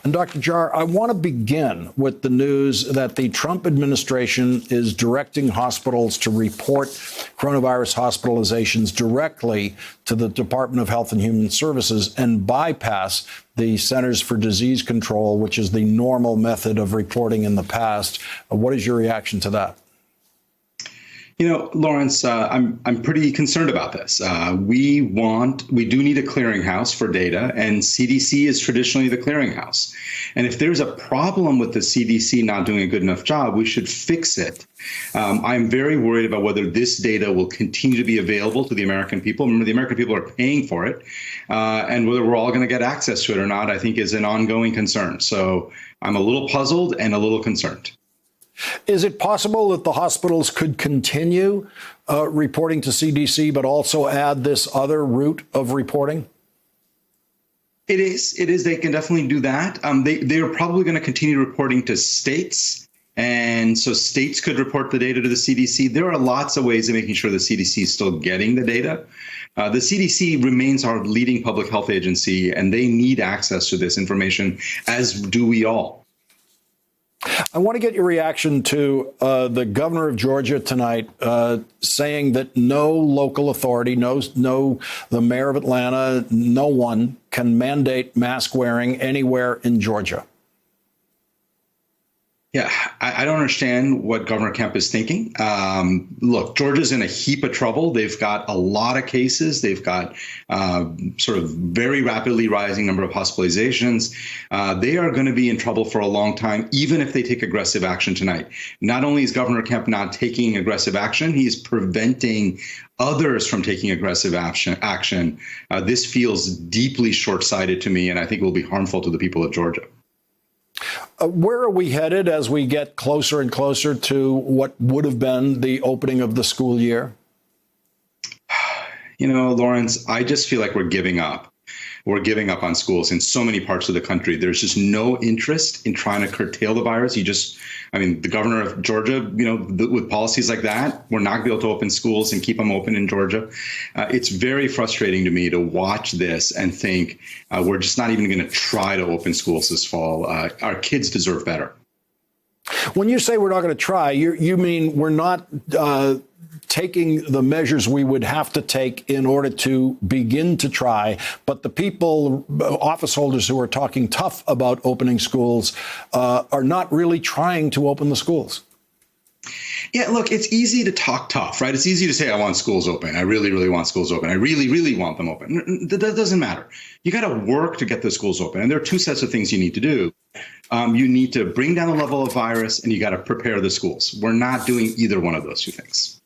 And Dr. Jha, I want to begin with the news that the Trump administration is directing hospitals to report coronavirus hospitalizations directly to the Department of Health and Human Services and bypass the Centers for Disease Control, which is the normal method of reporting in the past. What is your reaction to that? You know, Lawrence, I'm pretty concerned about this. We do need a clearinghouse for data, and CDC is traditionally the clearinghouse. And if there's a problem with the CDC not doing a good enough job, we should fix it. I'm very worried about whether this data will continue to be available to the American people. Remember, the American people are paying for it, and whether we're all going to get access to it or not, I think is an ongoing concern. So I'm a little puzzled and a little concerned. Is it possible that the hospitals could continue reporting to CDC, but also add this other route of reporting? It is. They can definitely do that. They're probably going to continue reporting to states. And so states could report the data to the CDC. There are lots of ways of making sure the CDC is still getting the data. The CDC remains our leading public health agency, and they need access to this information, as do we all. I want to get your reaction to the governor of Georgia tonight saying that no local authority, the mayor of Atlanta, no one can mandate mask wearing anywhere in Georgia. Yeah, I don't understand what Governor Kemp is thinking. Look, Georgia's in a heap of trouble. They've got a lot of cases. They've got sort of very rapidly rising number of hospitalizations. They are going to be in trouble for a long time, even if they take aggressive action tonight. Not only is Governor Kemp not taking aggressive action, he's preventing others from taking aggressive action. This feels deeply short-sighted to me, and I think will be harmful to the people of Georgia. Where are we headed as we get closer and closer to what would have been the opening of the school year? You know, Lawrence, I just feel like we're giving up. We're giving up on schools in so many parts of the country. There's just no interest in trying to curtail the virus. The governor of Georgia, with policies like that, we're not going to be able to open schools and keep them open in Georgia. It's very frustrating to me to watch this and think we're just not even going to try to open schools this fall. Our kids deserve better. When you say we're not going to try, you mean we're not taking the measures we would have to take in order to begin to try. But the people, office holders who are talking tough about opening schools are not really trying to open the schools. Yeah, look, it's easy to talk tough, right? It's easy to say, I want schools open. I really, really want schools open. I really, really want them open. That doesn't matter. You got to work to get the schools open. And there are two sets of things you need to do. You need to bring down the level of virus, and you got to prepare the schools. We're not doing either one of those two things.